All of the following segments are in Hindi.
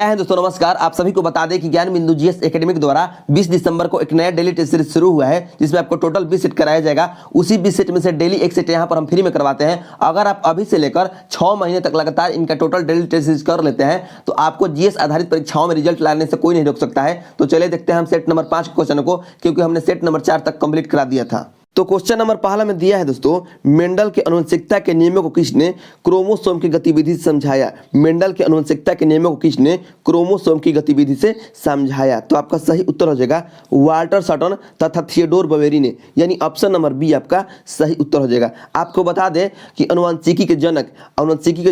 है दोस्तों, नमस्कार। आप सभी को बता दें कि ज्ञान बिंदु जीएस एकेडमिक द्वारा 20 दिसंबर को एक नया डेली टेस्ट सीरीज शुरू हुआ है, जिसमें आपको टोटल 20 सेट कराया जाएगा। उसी 20 सेट में से डेली एक सेट यहां पर हम फ्री में करवाते हैं। अगर आप अभी से लेकर 6 महीने तक लगातार इनका टोटल डेली टेस्ट सीरीज कर लेते हैं तो आपको जीएस आधारित परीक्षाओं में रिजल्ट लाने से कोई नहीं रोक सकता है। तो चलिए देखते हैं हम सेट नंबर 5 क्वेश्चन को, क्योंकि हमने सेट नंबर 4 तक कंप्लीट करा दिया था। तो क्वेश्चन नंबर पहला में दिया है दोस्तों, मेंडल के आनुवंशिकता के नियमों को किसने क्रोमोसोम की गतिविधि से समझाया। मेंडल के आनुवंशिकता के नियमों को किसने क्रोमोसोम की गतिविधि से समझाया। तो आपका सही उत्तर हो जाएगा वाल्टर सटन तथा थियोडोर बवेरी ने, यानी ऑप्शन नंबर बी आपका सही उत्तर हो जाएगा। आपको बता दें कि आनुवंशिकी के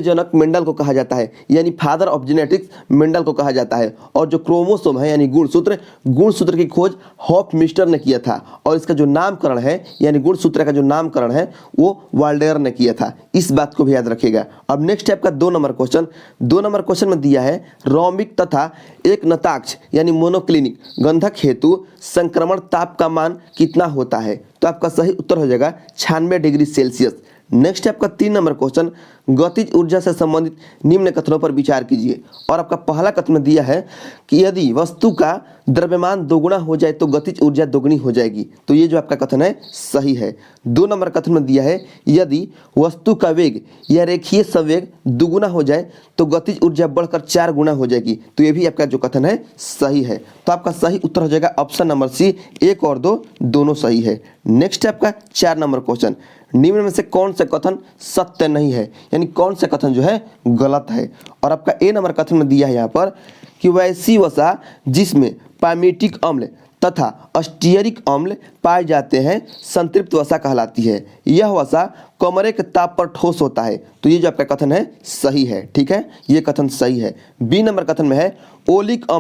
जनक मेंडल को कहा जाता है, यानी फादर ऑफ जेनेटिक्स मेंडल को कहा जाता है। और जो क्रोमोसोम है यानी गुणसूत्र की खोज हॉफमिस्टर ने किया था, और इसका जो नामकरण है यानी गुणसूत्र का जो नामकरण है वो वाल्डेयर ने किया था। इस बात को भी याद रखिएगा। अब नेक्स्ट है आपका 2 नंबर क्वेश्चन। 2 नंबर क्वेश्चन में दिया है रोमिक तथा एक नताक्ष यानी मोनोक्लिनिक गंधक हेतु संक्रमण ताप का मान कितना होता है। तो आपका सही उत्तर हो जाएगा 96 डिग्री सेल्सियस। नेक्स्ट है आपका 3 नंबर क्वेश्चन, गतिज ऊर्जा से संबंधित निम्न कथनों पर विचार कीजिए। और आपका पहला कथन दिया है कि यदि वस्तु का द्रव्यमान दोगुना हो जाए तो गतिज ऊर्जा दोगुनी हो जाएगी। तो ये जो आपका कथन है सही है। 2 नंबर कथन में दिया है यदि वस्तु का वेग या रेखीय संवेग दुगुना हो जाए तो गतिज ऊर्जा बढ़कर 4 गुना हो जाएगी। तो ये भी आपका जो कथन है सही है। तो आपका सही उत्तर हो जाएगा ऑप्शन नंबर सी। 1 और 2 दोनों सही है। नेक्स्ट है आपका 4 नंबर क्वेश्चन, निम्न में से कौन सा कथन सत्य नहीं है, यानी कौन सा कथन जो है गलत है। और आपका ए नंबर कथन में दिया है यहाँ पर कि वैसी वसा जिसमें पामिटिक अम्ल तथा अस्टियरिक अम्ल पाए जाते हैं संतृप्त वसा कहलाती है। यह वसा कमरे के ताप पर ठोस होता है। तो ये जो आपका कथन है सही है। ठीक है, ये कथन सही है। बी नंबर कथन में है ओलिक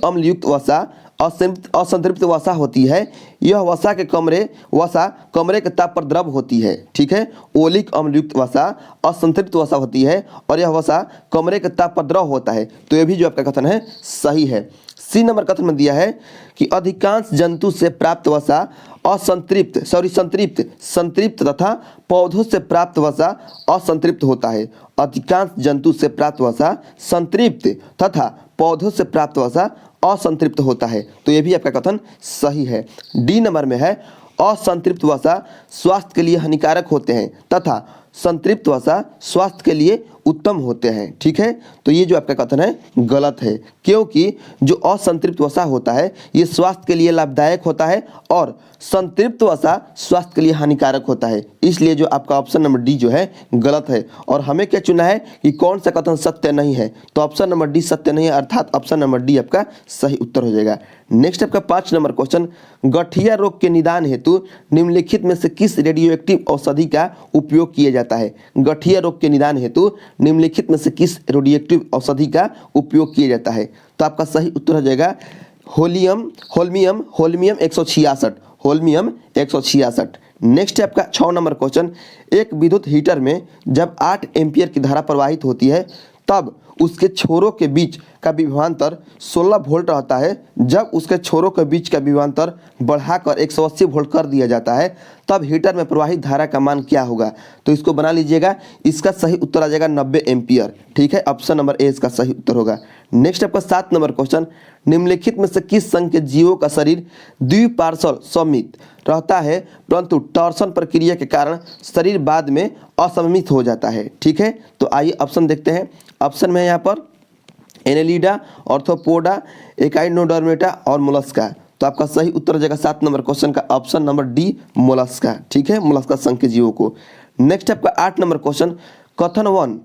अम्ल युक्त वसा असंतृप्त वसा होती है। यह वसा कमरे के ताप पर द्रव होती है। ठीक है, ओलिक अम्ल युक्त वसा असंतृप्त वसा होती है और यह वसा कमरे के ताप पर द्रव होता है। तो यह भी जो आपका कथन है सही है। सी नंबर कथन में दिया है कि अधिकांश जंतु से प्राप्त वसा संतृप्त तथा पौधों से प्राप्त वसा असंतृप्त होता है। अधिकांश जंतु से प्राप्त वसा संतृप्त तथा पौधों से प्राप्त वसा असंतृप्त होता है। तो यह भी आपका कथन सही है। डी नंबर में है असंतृप्त वसा स्वास्थ्य के लिए हानिकारक होते हैं तथा संतृप्त वसा स्वास्थ्य के लिए उत्तम होते हैं। ठीक है, तो ये जो आपका कथन है गलत है, क्योंकि जो असंतृप्त वसा होता है ये स्वास्थ्य के लिए लाभदायक होता है और संतृप्त वसा स्वास्थ्य के लिए हानिकारक होता है। इसलिए जो आपका ऑप्शन नंबर डी जो है गलत है। और हमें क्या चुना है कि कौन सा कथन सत्य नहीं है, तो ऑप्शन नंबर डी सत्य नहीं है, अर्थात ऑप्शन नंबर डी आपका सही उत्तर हो जाएगा। नेक्स्ट आपका 5 नंबर क्वेश्चन, गठिया रोग के निदान हेतु निम्नलिखित में से किस रेडियोएक्टिव औषधि का उपयोग किया जाता है। गठिया रोग के निदान हेतु निम्नलिखित में से किस रेडियोएक्टिव औषधि का उपयोग किया जाता है। तो आपका सही उत्तर हो जाएगा होल्मियम 166। नेक्स्ट है आपका 6 नंबर क्वेश्चन, एक विद्युत हीटर में जब 8 एम्पियर की धारा प्रवाहित होती है तब उसके छोरों के बीच का विभवांतर 16 वोल्ट रहता है। जब उसके छोरों के बीच का विभवांतर बढ़ाकर 180 वोल्ट कर दिया जाता है तब हीटर में प्रवाहित धारा का मान क्या होगा। तो इसको बना लीजिएगा, इसका सही उत्तर आ जाएगा 90 एम्पियर। ठीक है, ऑप्शन नंबर ए इसका सही उत्तर होगा। नेक्स्ट आपका 7 नंबर क्वेश्चन, निम्नलिखित में से किस संघ के जीवों का शरीर द्विपार्श्व सममित रहता है परंतु टॉर्सन प्रक्रिया के कारण शरीर बाद में असममित हो जाता है। ठीक है, तो आइए ऑप्शन देखते हैं। ऑप्शन में यहाँ पर एनेलिडा, ऑर्थोपोडा, एकाइनोडर्मेटा और मोलस्का। तो आपका सही उत्तर हो जाएगा 7 नंबर क्वेश्चन का ऑप्शन नंबर डी मोलस्का। ठीक है, मोलस्का संघ के जीवों को। नेक्स्ट आपका 8 नंबर क्वेश्चन, कथन वन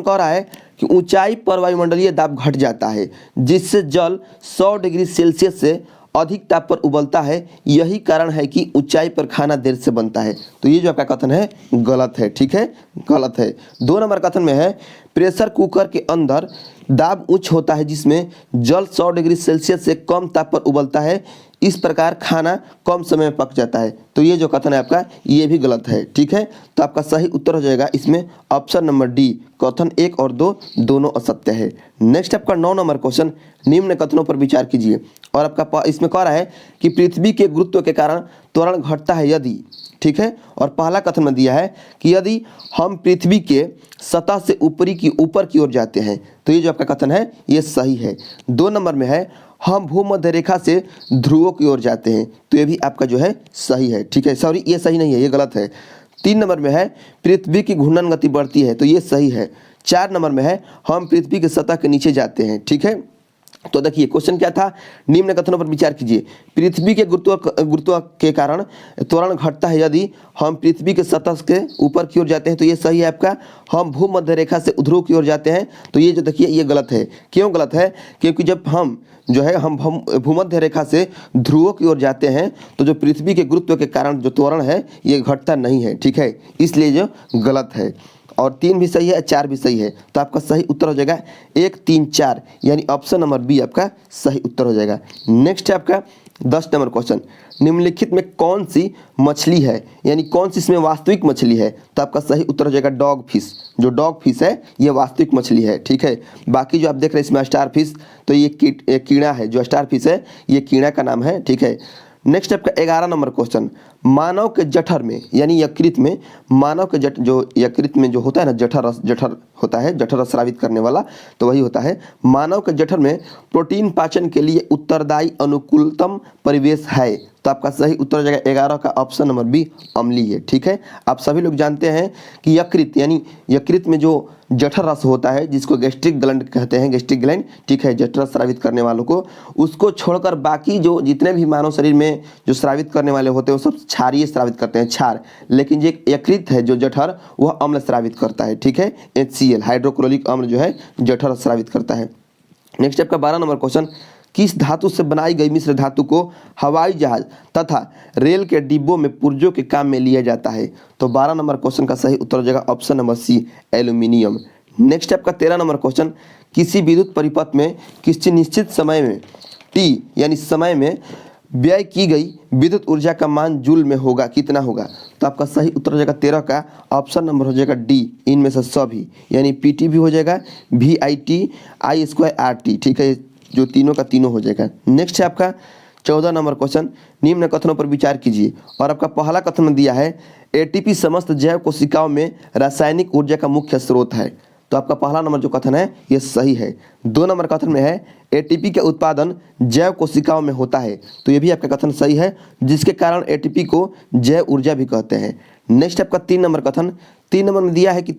कह रहा है कि ऊंचाई पर वायुमंडलीय दाब घट जाता है जिससे जल 100 डिग्री सेल्सियस से अधिक ताप पर उबलता है। यही कारण है कि ऊंचाई पर खाना देर से बनता है। तो ये जो आपका कथन है गलत है। ठीक है, गलत है। 2 नंबर कथन में है प्रेशर कुकर के अंदर दाब उच्च होता है जिसमें जल 100 डिग्री सेल्सियस से कम ताप पर उबलता है। इस प्रकार खाना कम समय में पक जाता है। तो ये जो कथन है आपका ये भी गलत है। ठीक है, तो आपका सही उत्तर हो जाएगा इसमें ऑप्शन नंबर डी, कथन 1 और 2 दोनों असत्य है। नेक्स्ट आपका 9 नंबर क्वेश्चन, निम्न कथनों पर विचार कीजिए। और आपका इसमें कह रहा है कि पृथ्वी के गुरुत्व के कारण त्वरण घटता है यदि ठीक है। और पहला कथन में दिया है कि यदि हम पृथ्वी के सतह से ऊपर की ओर जाते हैं, तो ये जो आपका कथन है ये सही है। 2 नंबर में है हम भूमध्य रेखा से ध्रुवों की ओर जाते हैं, तो ये भी आपका जो है सही है, ठीक है। सॉरी, ये सही नहीं है, ये गलत है। 3 नंबर में है पृथ्वी की घूर्णन गति बढ़ती है, तो ये सही है। 4 नंबर में है हम पृथ्वी के सतह के नीचे जाते हैं, ठीक है। तो देखिए क्वेश्चन क्या था, निम्न कथनों पर विचार कीजिए। पृथ्वी के गुरुत्व के कारण त्वरण घटता है यदि हम पृथ्वी के सतह के ऊपर की ओर जाते हैं, तो ये सही है आपका। हम भूमध्य रेखा से ध्रुव की ओर जाते हैं, तो ये जो देखिए ये गलत है। क्यों गलत है? क्योंकि जब हम भूमध्य रेखा से ध्रुवों की ओर जाते हैं तो जो पृथ्वी के गुरुत्व के कारण जो त्वरण है ये घटता नहीं है, ठीक है, इसलिए जो गलत है। और 3 भी सही है, 4 भी सही है, तो आपका सही उत्तर हो जाएगा 1, 3, 4, यानी ऑप्शन नंबर बी आपका सही उत्तर हो जाएगा। नेक्स्ट है आपका 10 नंबर क्वेश्चन, निम्नलिखित में कौन सी मछली है, यानी कौन सी इसमें वास्तविक मछली है, तो आपका सही उत्तर हो जाएगा डॉग फिश। जो डॉग फिश है ये वास्तविक मछली है, ठीक है। बाकी जो आप देख रहे हैं इसमें स्टार फिश, तो ये कीड़ा है, जो स्टार फिश है ये कीड़ा का नाम है, ठीक है। नेक्स्ट आपका 11 नंबर क्वेश्चन, मानव के जठर में यानी यकृत में, मानव के यकृत में जो होता है ना जठर होता है, जठर स्रावित करने वाला, तो वही होता है। मानव के जठर में प्रोटीन पाचन के लिए उत्तरदायी अनुकूलतम परिवेश है, तो आपका सही उत्तर हो जाएगा 11 का ऑप्शन नंबर बी अम्लीय है, ठीक है। आप सभी लोग जानते हैं कि यकृत यानी यकृत में जो जठर रस होता है जिसको गैस्ट्रिक ग्लैंड कहते हैं, गैस्ट्रिक ग्लैंड, ठीक है, जठर स्रावित करने वालों को, उसको छोड़कर बाकी जो जितने भी मानव शरीर में जो स्रावित करने वाले होते हैं वो सब क्षारीय स्रावित करते हैं, क्षार। लेकिन जो यकृत है जो जठर, वह अम्ल स्रावित करता है, ठीक है, HCl हाइड्रोक्लोरिक अम्ल जो है जठर स्रावित करता है। नेक्स्ट आपका 12 नंबर क्वेश्चन, किस धातु से बनाई गई मिश्र धातु को हवाई जहाज तथा रेल के डिब्बों में पुर्जों के काम में लिया जाता है, तो 12 नंबर क्वेश्चन का सही उत्तर हो जाएगा option number C aluminium. Next आपका 13 नंबर क्वेश्चन, किसी विद्युत परिपथ में किसी निश्चित समय में टी यानी समय में व्यय की गई विद्युत ऊर्जा का मान जूल में होगा, कितना होगा, तो आपका सही उत्तर हो जाएगा 13 का ऑप्शन नंबर हो जाएगा डी, इनमें से सभी, यानी PT भी हो जाएगा, VIT I²RT, ठीक है, जो तीनों का तीनों हो जाएगा। नेक्स्ट है आपका 14 नंबर क्वेश्चन, निम्न कथनों पर विचार कीजिए। और आपका पहला कथन दिया है ATP समस्त जैव कोशिकाओं में रासायनिक ऊर्जा का मुख्य स्रोत है, तो आपका पहला नंबर जो कथन है ये सही है। 2 नंबर कथन में है ATP का उत्पादन जैव कोशिकाओं में होता है, तो ये भी आपका कथन सही है, जिसके कारण ATP को जैव ऊर्जा भी कहते हैं। नेक्स्ट आपका 3 नंबर कथन, 3 नंबर में दिया है कि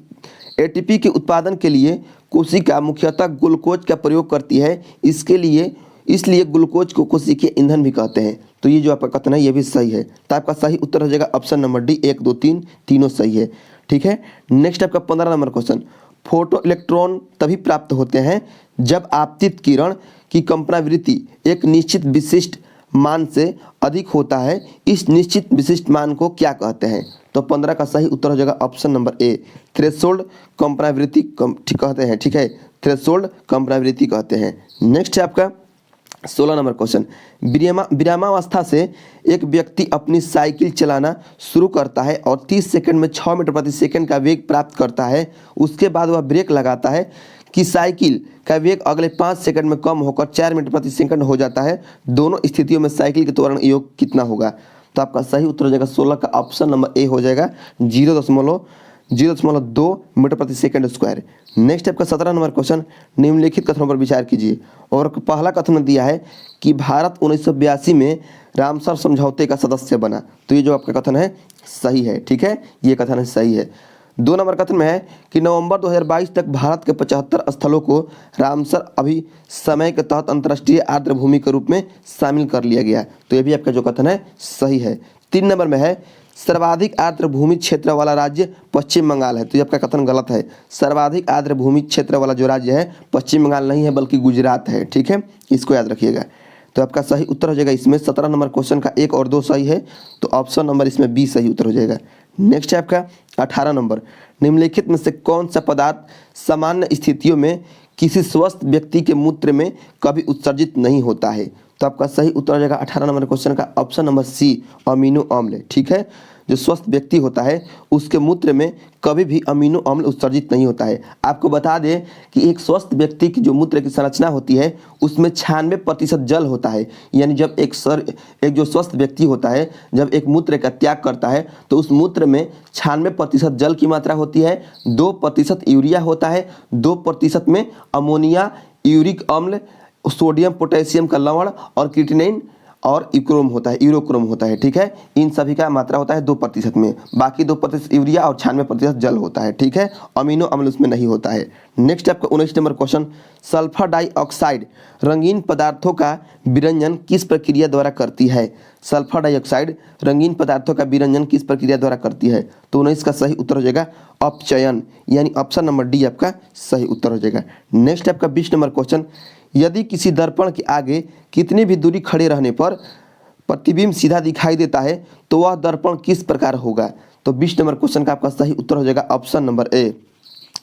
ATP के उत्पादन के लिए कोशिका मुख्यतः ग्लूकोज का प्रयोग करती है, इसलिए ग्लूकोज को कोशिकीय ईंधन भी कहते हैं, तो ये जो आपका कथन है ये भी सही है, तो आपका सही उत्तर हो जाएगा ऑप्शन नंबर डी, 1, 2, 3 तीनों सही है, ठीक है। नेक्स्ट आपका 15 नंबर क्वेश्चन, फोटो इलेक्ट्रॉन तभी प्राप्त होते हैं जब आपतित किरण की कंपनावृत्ति एक निश्चित विशिष्ट मान से अधिक होता है, इस निश्चित विशिष्ट मान को क्या कहते हैं, तो 15 का सही उत्तर हो जाएगा ऑप्शन नंबर ए, थ्रेशोल्ड कंपनावृत्ति कहते हैं, ठीक है, थ्रेशोल्ड कंपनावृत्ति कहते हैं। नेक्स्ट है आपका 16 नंबर क्वेश्चन, विरामावस्था से एक व्यक्ति अपनी साइकिल चलाना शुरू करता है और 30 सेकंड में 6 मीटर प्रति सेकंड का वेग प्राप्त करता है, उसके बाद वह ब्रेक लगाता है कि साइकिल का वेग अगले 5 सेकंड में कम होकर 4 मीटर प्रति सेकंड हो जाता है, दोनों स्थितियों में साइकिल के त्वरण योग कितना होगा, तो आपका सही उत्तर हो जाएगा 16 का ऑप्शन नंबर ए हो जाएगा 0.2 मीटर प्रति सेकंड स्क्वायर। नेक्स्ट आपका 17 नंबर क्वेश्चन, निम्नलिखित कथनों पर विचार कीजिए। और पहला कथन दिया है कि भारत 1982 में रामसर समझौते का सदस्य बना, तो ये जो आपका कथन है सही है, ठीक है, ये कथन है सही है। 2 नंबर कथन में है कि नवंबर 2022 तक भारत के 75 स्थलों को रामसर अभी समय के तहत अंतर्राष्ट्रीय आर्द्र भूमि के रूप में शामिल कर लिया गया, तो ये भी आपका जो कथन है सही है। 3 नंबर में है सर्वाधिक आर्द्र भूमि क्षेत्र वाला राज्य पश्चिम बंगाल है, तो ये आपका कथन गलत है। सर्वाधिक आर्द्र भूमि क्षेत्र वाला जो राज्य है पश्चिम बंगाल नहीं है बल्कि गुजरात है, ठीक है, इसको याद रखिएगा। तो आपका सही उत्तर हो जाएगा इसमें 17 नंबर क्वेश्चन का 1 और 2 सही है, तो ऑप्शन नंबर इसमें बी सही उत्तर हो जाएगा। नेक्स्ट है आपका 18 नंबर, निम्नलिखित में से कौन सा पदार्थ सामान्य स्थितियों में किसी स्वस्थ व्यक्ति के मूत्र में कभी उत्सर्जित नहीं होता है, तो आपका सही उत्तर हो जाएगा 18 नंबर क्वेश्चन का ऑप्शन नंबर सी अमीनो अम्ल, ठीक है। जो स्वस्थ व्यक्ति होता है उसके मूत्र में कभी भी अमीनो अम्ल उत्सर्जित नहीं होता है। आपको बता दें कि एक स्वस्थ व्यक्ति की जो मूत्र की संरचना होती है उसमें 96% जल होता है। यानी जब एक जो स्वस्थ व्यक्ति होता है जब एक मूत्र का त्याग करता है तो उस मूत्र में 96% जल की मात्रा होती है, 2% यूरिया होता है, 2% में अमोनिया, यूरिक अम्ल, सोडियम पोटेशियम का लवण और क्रिएटिनिन और यूरोक्रोम होता है। ठीक है, इन सभी का मात्रा होता है 2% में, बाकी 2% यूरिया और 96% जल होता है। ठीक है, अमीनो अम्ल उसमें नहीं होता है। नेक्स्ट आपका 19 नंबर क्वेश्चन, सल्फर डाइऑक्साइड रंगीन पदार्थों का विरंजन किस प्रक्रिया द्वारा करती है? सल्फर डाइऑक्साइड रंगीन पदार्थों का विरंजन किस प्रक्रिया द्वारा करती है? तो 19 का सही उत्तर हो जाएगा अपचयन, यानी ऑप्शन नंबर डी आपका सही उत्तर हो जाएगा। नेक्स्ट आपका 20 नंबर क्वेश्चन, यदि किसी दर्पण के आगे कितनी भी दूरी खड़े रहने पर प्रतिबिंब सीधा दिखाई देता है तो वह दर्पण किस प्रकार होगा? तो 20 नंबर क्वेश्चन का आपका सही उत्तर हो जाएगा ऑप्शन नंबर ए,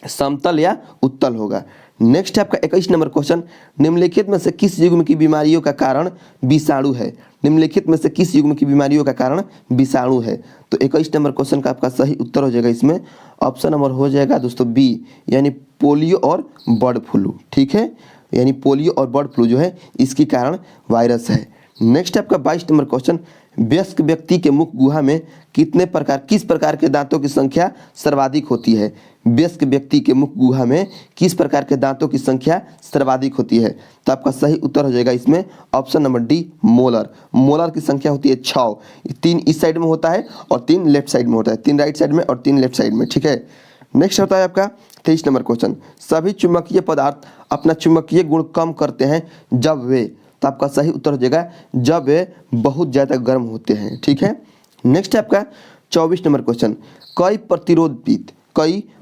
समतल या उत्तल होगा। नेक्स्ट आपका 21 नंबर क्वेश्चन, निम्नलिखित में से किस युग्म की बीमारियों का कारण विषाणु है? निम्नलिखित में से किस युग्म की बीमारियों का कारण विषाणु है? तो 21 नंबर क्वेश्चन का आपका सही उत्तर हो जाएगा इसमें ऑप्शन नंबर हो जाएगा दोस्तों बी, यानी पोलियो और बर्ड फ्लू। ठीक है, यानी पोलियो और बर्ड फ्लू जो है इसके कारण वायरस है। नेक्स्ट आपका 22 नंबर क्वेश्चन, वयस्क व्यक्ति के मुख गुहा में किस प्रकार के दांतों की संख्या सर्वाधिक होती है? वयस्क व्यक्ति के मुख गुहा में किस प्रकार के दांतों की संख्या सर्वाधिक होती है? तो आपका सही उत्तर हो जाएगा इसमें option number D, molar. Molar की संख्या होती है 6, 3 इस साइड में होता है और 3 लेफ्ट साइड में होता है, 3 राइट साइड में और 3 लेफ्ट साइड में। ठीक है, नेक्स्ट होता है आपका 23 नंबर क्वेश्चन, सभी चुंबकीय पदार्थ अपना चुंबकीय गुण कम करते हैं जब वे, तो आपका सही उत्तर हो जाएगा जब वे बहुत ज़्यादा गर्म होते हैं। ठीक है, नेक्स्ट आपका 24 नंबर क्वेश्चन, कई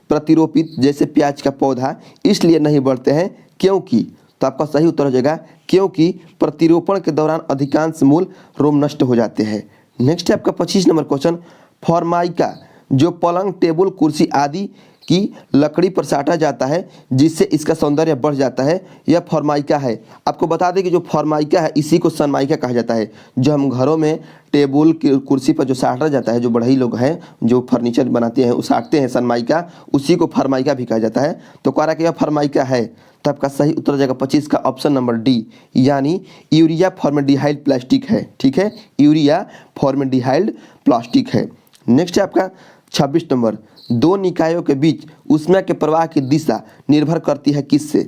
प्रतिरोपित जैसे प्याज का पौधा इसलिए नहीं बढ़ते हैं क्योंकि, तो आपका सही उत्तर हो जाएगा क्योंकि प्रतिरोपण के दौरान अधिकांश मूल रोम नष्ट हो जाते हैं। नेक्स्ट आपका 25 नंबर क्वेश्चन, फॉर्माइका जो पलंग, टेबल, कुर्सी आदि की लकड़ी पर साटा जाता है जिससे इसका सौंदर्य बढ़ जाता है, यह फॉर्माइका है। आपको बता दें कि जो फॉर्माइका है इसी को सनमाइका कहा जाता है। जो हम घरों में टेबल कुर्सी पर जो साटा जाता है, जो बढ़ई लोग हैं जो फर्नीचर बनाते हैं वो साटते हैं सनमाइका, उसी को फॉर्माइका भी कहा जाता है। तो कह रहा है कि यह फॉर्माइका है, तो आपका सही उत्तर हो जाएगा 25 का ऑप्शन नंबर डी, यानी यूरिया फॉर्मेल्डिहाइड प्लास्टिक है। ठीक है, यूरिया फॉर्मेल्डिहाइड प्लास्टिक है। नेक्स्ट है आपका 26 नंबर, दो निकायों के बीच ऊष्मा के प्रवाह की दिशा निर्भर करती है किससे?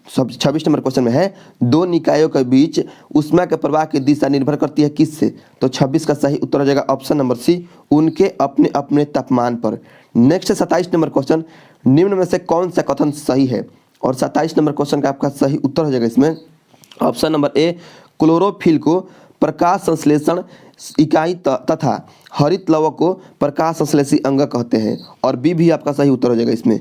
26 नंबर क्वेश्चन में है दो निकायों के बीच ऊष्मा के प्रवाह की दिशा निर्भर करती है किससे? तो 26 का सही उत्तर हो जाएगा ऑप्शन नंबर सी, उनके अपने अपने तापमान पर। नेक्स्ट है 27 नंबर क्वेश्चन, निम्न में से कौन सा कथन सही है? और 27 नंबर क्वेश्चन का आपका सही उत्तर हो जाएगा इसमें ऑप्शन नंबर ए, क्लोरोफिल को प्रकाश संश्लेषण इकाई तथा हरित लवक को प्रकाश संश्लेषी अंग कहते हैं। और बी भी आपका सही उत्तर हो जाएगा इसमें,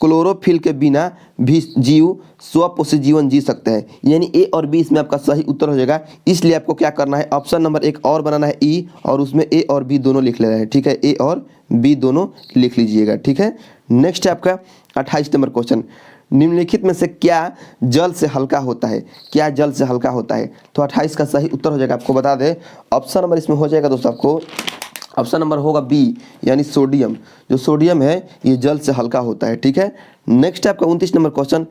क्लोरोफिल के बिना भी जीव स्वपोषी जीवन जी सकते हैं। यानी ए और बी इसमें आपका सही उत्तर हो जाएगा। इसलिए आपको क्या करना है, ऑप्शन नंबर एक और बनाना है ई, और उसमें ए और बी दोनों लिख लेना है। ठीक है, ए और बी दोनों लिख लीजिएगा। ठीक है, नेक्स्ट है आपका 28 नंबर क्वेश्चन, निम्नलिखित में से क्या जल से हल्का होता है? क्या जल से हल्का होता है? तो 28 का सही उत्तर हो जाएगा, आपको बता दें ऑप्शन नंबर इसमें हो जाएगा दोस्तों, आपको ऑप्शन नंबर होगा बी, यानी सोडियम। जो सोडियम है ये जल से हल्का होता है। ठीक है, नेक्स्ट आपका 29 नंबर क्वेश्चन,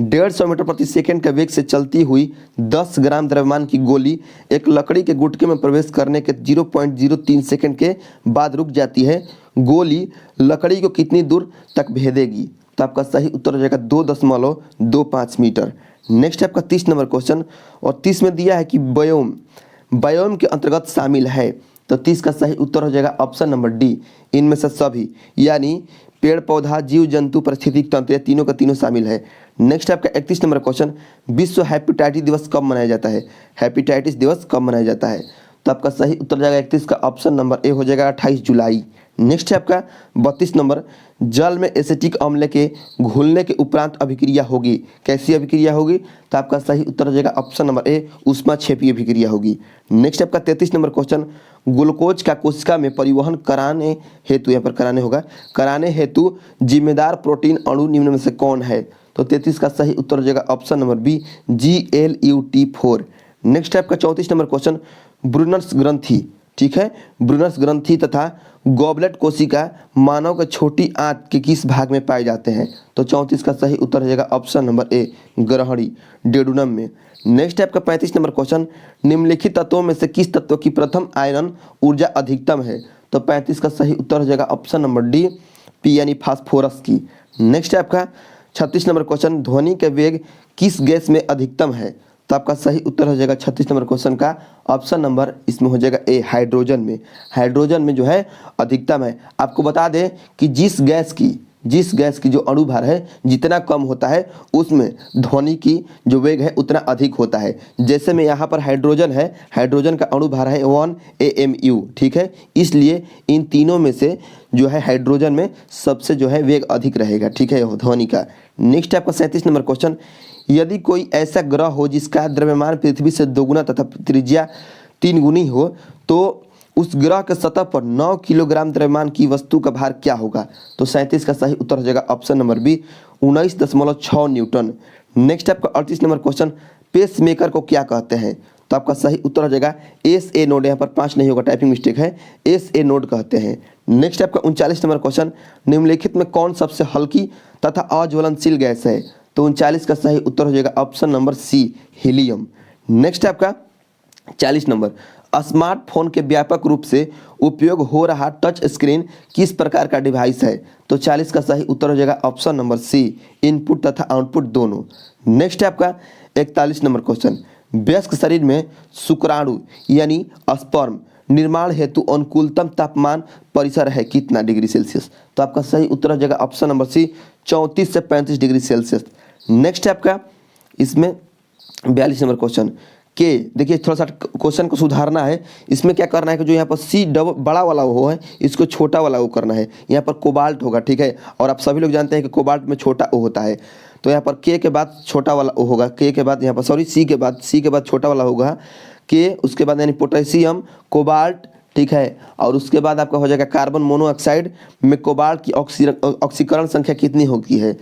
150 मीटर प्रति सेकंड के वेग से चलती हुई 10 ग्राम द्रव्यमान की गोली एक लकड़ी के गुटके में प्रवेश करने के 0.03 सेकंड के बाद रुक जाती है। गोली लकड़ी को कितनी दूर तक भेदेगी? तो आपका सही उत्तर हो जाएगा 2.25 मीटर। नेक्स्ट आपका 30 नंबर क्वेश्चन, और 30 में दिया है कि बायोम के अंतर्गत शामिल है। तो 30 का सही उत्तर हो जाएगा ऑप्शन नंबर डी, इनमें से सभी, यानी पेड़ पौधा, जीव जंतु, पारिस्थितिक तंत्र, ये तीनों का तीनों शामिल है। नेक्स्ट आपका 31 नंबर क्वेश्चन, विश्व हेपेटाइटिस दिवस कब मनाया जाता है? हेपेटाइटिस दिवस कब मनाया जाता है? तो आपका सही उत्तर जाएगा 31 का ऑप्शन नंबर ए हो जाएगा 28 जुलाई। नेक्स्ट है आपका 32 नंबर, जल में एसिटिक अम्ल के घुलने के उपरांत अभिक्रिया होगी। कैसी अभिक्रिया होगी? तो आपका सही उत्तर हो जाएगा ऑप्शन नंबर ए, ऊष्माक्षेपीय अभिक्रिया होगी। नेक्स्ट आपका 33 नंबर क्वेश्चन, ग्लूकोज का कोशिका में परिवहन कराने हेतु, यहाँ पर कराने हेतु जिम्मेदार प्रोटीन अणु निम्न में से कौन है? तो 33 का सही उत्तर हो जाएगा option number B, GLUT4। Next आपका 34 नंबर क्वेश्चन, ब्रूनर्स ग्रंथि ठीक है। ब्रूनस ग्रंथि तथा गॉबलेट कोशिका मानव के छोटी आंत के किस भाग में पाए जाते हैं? तो 34 का सही उत्तर हो जाएगा ऑप्शन नंबर ए, ग्रहणी, डेडुनम में। नेक्स्ट है आपका 35 नंबर क्वेश्चन, निम्नलिखित तत्वों में से किस तत्व की प्रथम आयरन ऊर्जा अधिकतम है? तो 35 का सही उत्तर हो जाएगा ऑप्शन नंबर डी, पी यानी फास्फोरस की। नेक्स्ट है आपका 36 नंबर क्वेश्चन, ध्वनि के वेग किस गैस में अधिकतम है? तो आपका सही उत्तर हो जाएगा 36 नंबर क्वेश्चन का ऑप्शन नंबर इसमें हो जाएगा ए, हाइड्रोजन में। हाइड्रोजन में जो है अधिकतम है। आपको बता दें कि जिस गैस की जो अणुभार है जितना कम होता है उसमें ध्वनि की जो वेग है उतना अधिक होता है। जैसे में यहाँ पर हाइड्रोजन है, हाइड्रोजन का अणुभार है 1 AMU, ठीक है। इसलिए इन तीनों में से जो है हाइड्रोजन में सबसे जो है वेग अधिक रहेगा, ठीक है, ध्वनि का। नेक्स्ट आपका 37 नंबर क्वेश्चन, यदि कोई ऐसा ग्रह हो जिसका द्रव्यमान पृथ्वी से दोगुना तथा त्रिज्या 3 गुनी हो तो उस ग्रह के सतह पर 9 किलोग्राम द्रव्यमान की वस्तु का भार क्या होगा? तो 37 का सही उत्तर हो जाएगा option number B, 19.6 newton. Next आपका 38 नंबर क्वेश्चन, पेस मेकर को क्या कहते हैं? तो आपका सही उत्तर हो जाएगा SA नोड, यहाँ पर 5 नहीं होगा, टाइपिंग मिस्टेक है, SA नोड कहते हैं। नेक्स्ट आपका 39 नंबर क्वेश्चन, निम्नलिखित में कौन सबसे हल्की तथा अज्वलनशील गैस है? तो 39 का सही उत्तर हो जाएगा option number C, helium. Next आपका 40 नंबर, स्मार्टफोन के व्यापक रूप से उपयोग हो रहा टच स्क्रीन किस प्रकार का डिवाइस है? तो 40 का सही उत्तर हो जाएगा ऑप्शन नंबर सी, इनपुट तथा आउटपुट दोनों। नेक्स्ट है आपका 41 नंबर क्वेश्चन, वयस्क शरीर में शुक्राणु यानी स्पर्म निर्माण हेतु अनुकूलतम तापमान परिसर है कितना डिग्री सेल्सियस? तो आपका सही उत्तर हो जाएगा ऑप्शन नंबर सी, 34 से 35 डिग्री सेल्सियस। नेक्स्ट है आपका इसमें 42 नंबर क्वेश्चन के, देखिए थोड़ा सा क्वेश्चन को सुधारना है। इसमें क्या करना है कि जो यहाँ पर सी बड़ा वाला वो है इसको छोटा वाला वो करना है। यहाँ पर कोबाल्ट होगा, ठीक है, और आप सभी लोग जानते हैं कि कोबाल्ट में छोटा ओ होता है। तो यहाँ पर के बाद छोटा वाला ओ होगा, के बाद यहाँ पर सी के बाद छोटा वाला होगा के, उसके बाद यानी पोटेशियम, कोबाल्ट, ठीक है, और उसके बाद आपका हो जाएगा कार्बन मोनोऑक्साइड में कोबाल्ट की ऑक्सीकरण संख्या कितनी होती है?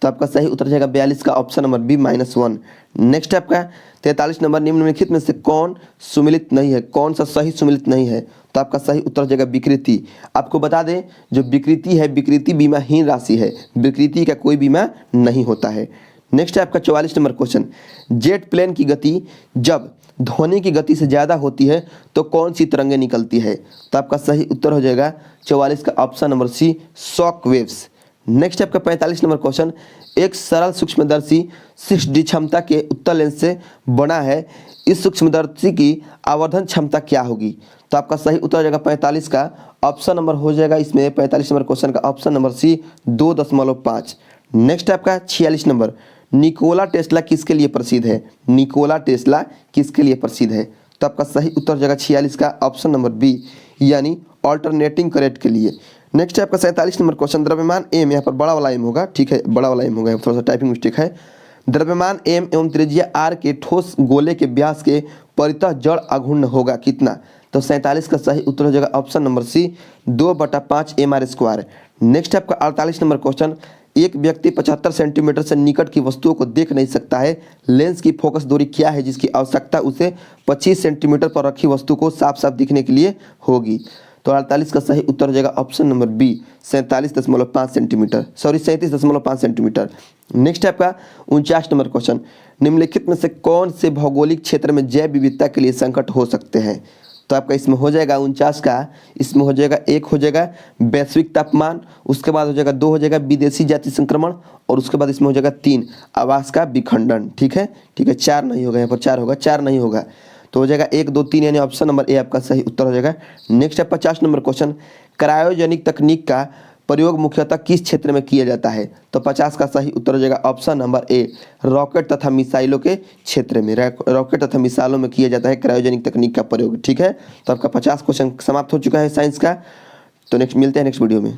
तो आपका सही उत्तर जाएगा 42 का ऑप्शन नंबर बी, -1। नेक्स्ट आपका 43 नंबर, निम्नलिखित में से कौन सुमिलित नहीं है? कौन सा सही सुमिलित नहीं है? तो आपका सही उत्तर जाएगा विकृति। आपको बता दें जो विकृति है, विकृति बीमाहीन राशि है, विकृति का कोई बीमा नहीं होता है। नेक्स्ट है आपका 44 नंबर क्वेश्चन, जेट प्लेन की गति जब ध्वनि की गति से ज़्यादा होती है तो कौन सी तरंगें निकलती है? तो आपका सही उत्तर हो जाएगा 44 का option number C, shock waves. Next आपका 45 नंबर क्वेश्चन, एक सरल सूक्ष्मदर्शी 6D क्षमता के उत्तल लेंस से बना है, इस सूक्ष्मदर्शी की आवर्धन क्षमता क्या होगी? तो आपका सही उत्तर हो जाएगा 45 का ऑप्शन नंबर हो जाएगा इसमें 45 नंबर क्वेश्चन का ऑप्शन नंबर सी, 2.5। नेक्स्ट आपका 46 नंबर, निकोला टेस्ला किसके लिए प्रसिद्ध है? निकोला टेस्ला किसके लिए प्रसिद्ध है? तो आपका सही उत्तर हो जाएगा 46 का ऑप्शन नंबर बी, यानी ऑल्टरनेटिंग करंट के लिए। नेक्स्ट है आपका 47 नंबर क्वेश्चन, द्रव्यमान एम, यहाँ पर बड़ा वाला एम होगा, ठीक है, बड़ा वाला एम होगा, थोड़ा सा टाइपिंग मिस्टेक है। द्रव्यमान एम एवं त्रिज्या आर के ठोस गोले के व्यास के परितः जड़ अघूर्ण होगा कितना? तो 47 का सही उत्तर हो जाएगा ऑप्शन नंबर सी, 2/5 mr²। नेक्स्ट आपका 48 नंबर क्वेश्चन, एक व्यक्ति 75 सेंटीमीटर से निकट की वस्तुओं को देख नहीं सकता है, लेंस की फोकस दूरी क्या है जिसकी आवश्यकता उसे 25 सेंटीमीटर पर रखी वस्तु को साफ साफ दिखने के लिए होगी? तो 48 का सही उत्तर हो जाएगा option number B, 37.5 centimetre, 37.5 centimetre. Next है आपका 49 नंबर क्वेश्चन, निम्नलिखित में से कौन से भौगोलिक क्षेत्र में जैव विविधता के लिए संकट हो सकते हैं? तो आपका इसमें हो जाएगा 49 का, इसमें हो जाएगा 1 हो जाएगा वैश्विक तापमान, उसके बाद हो जाएगा 2 हो जाएगा विदेशी जाति संक्रमण, और उसके बाद इसमें हो जाएगा 3 आवास का विखंडन, ठीक है, 4 नहीं होगा, यहाँ पर 4 होगा, 4 नहीं होगा, तो हो जाएगा 1, 2, 3 यानी ऑप्शन नंबर ए आपका सही उत्तर हो जाएगा। नेक्स्ट है 50 नंबर क्वेश्चन, क्रायोजेनिक तकनीक का प्रयोग मुख्यतः किस क्षेत्र में किया जाता है? तो 50 का सही उत्तर हो जाएगा ऑप्शन नंबर ए, रॉकेट तथा मिसाइलों के क्षेत्र में, रॉकेट तथा मिसाइलों में किया जाता है क्रायोजेनिक तकनीक का प्रयोग, ठीक है। तो आपका 50 क्वेश्चन समाप्त हो चुका है साइंस का। तो नेक्स्ट मिलते हैं नेक्स्ट वीडियो में।